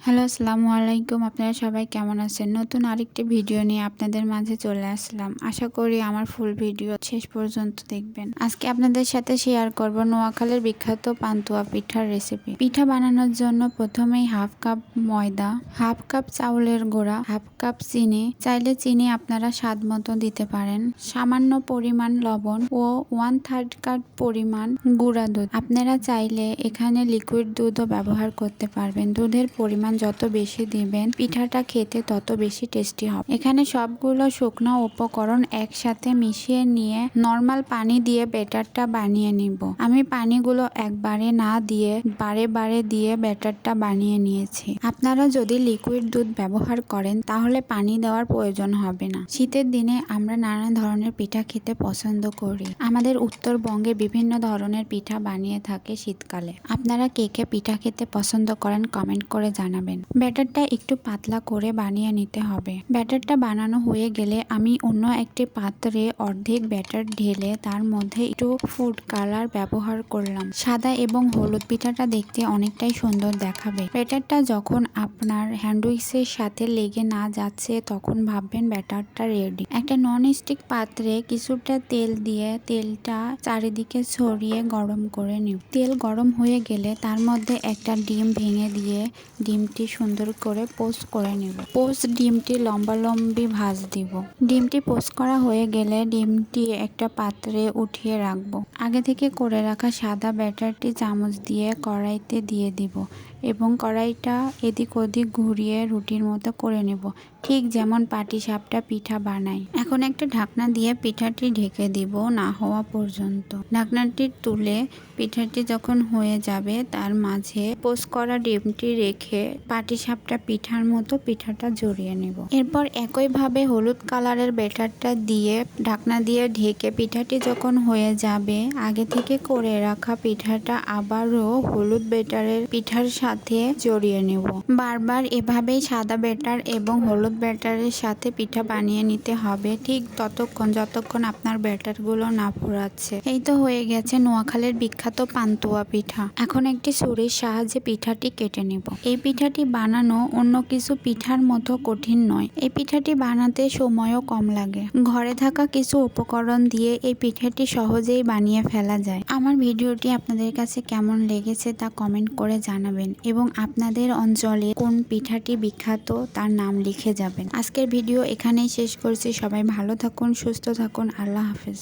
Hello, আসসালামু আলাইকুম। আপনারা সবাই কেমন আছেন? নতুন আরেকটি ভিডিও নিয়ে আপনাদের মাঝে চলে আসলাম। আশা করি আমার ফুল ভিডিও শেষ পর্যন্ত দেখবেন। আজকে আপনাদের সাথে শেয়ার করব নোয়াখালীর বিখ্যাত পান্তুয়া পিঠার রেসিপি। পিঠা বানানোর জন্য প্রথমেই হাফ কাপ ময়দা, হাফ কাপ চাউলের গুঁড়া, হাফ কাপ চিনি, চাইলে চিনি আপনারা স্বাদ মতো দিতে পারেন, সামান্য পরিমাণ লবণ ও 1/3 কাপ পরিমাণ গুঁড়া দুধ। আপনারা চাইলে এখানে লিকুইড দুধও ব্যবহার করতে পারবেন। দুধের পরিমাণ যত বেশি দিবেন পিঠাটা খেতে তত বেশি টেস্টি হবে। এখানে সবগুলো শুকনো উপকরণ একসাথে মিশিয়ে নিয়ে নর্মাল পানি দিয়ে ব্যাটারটা বানিয়ে নিব। আমি পানিগুলো একবারে না দিয়ে বারে বারে দিয়ে ব্যাটারটা বানিয়ে নিয়েছি। আপনারা যদি লিকুইড দুধ ব্যবহার করেন তাহলে পানি দেওয়ার প্রয়োজন হবে না। শীতের দিনে আমরা নানা ধরনের পিঠা খেতে পছন্দ করি। আমাদের উত্তরবঙ্গে বিভিন্ন ধরনের পিঠা বানিয়ে থাকে শীতকালে। আপনারা কে কে পিঠা খেতে পছন্দ করেন কমেন্ট করে জানাবেন। ব্যাটারটা একটু পাতলা করে বানিয়ে নিতে হবে। ব্যাটারটা বানানো হয়ে গেলে আমি অন্য একটি পাত্রে অর্ধেক ব্যাটার ঢেলে তার মধ্যে একটু ফুড কালার ব্যবহার করলাম। সাদা এবং হলুদ পিঠাটা দেখতে অনেকটাই সুন্দর দেখাবে। ব্যাটারটা যখন আপনার হ্যান্ডউইক্সের সাথে লেগে না যাচ্ছে তখন ভাববেন ব্যাটারটা রেডি। একটা নন স্টিক পাত্রে কিছুটা তেল দিয়ে তেলটা চারিদিকে ছড়িয়ে গরম করে নিব। তেল গরম হয়ে গেলে তার মধ্যে একটা ডিম ভেঙে দিয়ে ডিমটি সুন্দর করে পোস্ট করে নেব। পোস্ট ডিমটি লম্বালম্বি ভাঁজ দিব। ডিমটি পোস্ট করা হয়ে গেলে ডিমটি একটা পাত্রে উঠিয়ে রাখবো। আগে থেকে করে রাখা সাদা ব্যাটারটি চামচ দিয়ে কড়াইতে দিয়ে দিব এবং কড়াইটা এদিক ওদিক ঘুরিয়ে রুটির মতো করে নেব, ঠিক যেমন পাটিসাপটা পিঠা বানাই। এখন একটা ঢাকনা দিয়ে পিঠাটি ঢেকে দিব না হওয়া পর্যন্ত। ঢাকনাটি তুলে পিঠাটি যখন হয়ে যাবে তার মাঝে পোস্ট করা ডিমটি রেখে পাটিসাপটা পিঠার মতো পিঠাটা জড়িয়ে নেব। এরপর একইভাবে হলুদ কালারের ব্যাটারটা দিয়ে ঢাকনা দিয়ে ঢেকে পিঠাটি যখন হয়ে যাবে আগে থেকে করে রাখা পিঠাটা আবারও হলুদ ব্যাটারের পিঠার সাথে জড়িয়ে নেব। বারবার এভাবেই সাদা ব্যাটার এবং হলুদ ব্যাটারের সাথে পিঠা বানিয়ে নিতে হবে, ঠিক ততক্ষণ যতক্ষণ আপনার ব্যাটারগুলো না ফুরাচ্ছে। এই তো হয়ে গেছে নোয়াখালীর বিখ্যাত পান্তুয়া পিঠা। এখন একটি ছুরির সাহায্যে পিঠাটি কেটে নেব। এই পিঠাটি বানানো অন্য কিছু পিঠার মতো কঠিন নয়। এই পিঠাটি বানাতে সময়ও কম লাগে। ঘরে থাকা কিছু উপকরণ দিয়ে এই পিঠাটি সহজেই বানিয়ে ফেলা যায়। আমার ভিডিওটি আপনাদের কাছে কেমন লেগেছে তা কমেন্ট করে জানাবেন এবং আপনাদের অঞ্চলে কোন পিঠাটি বিখ্যাত তার নাম লিখে যাবেন। আজকের ভিডিও এখানেই শেষ করছি। সবাই ভালো থাকুন, সুস্থ থাকুন। আল্লাহ হাফেজ।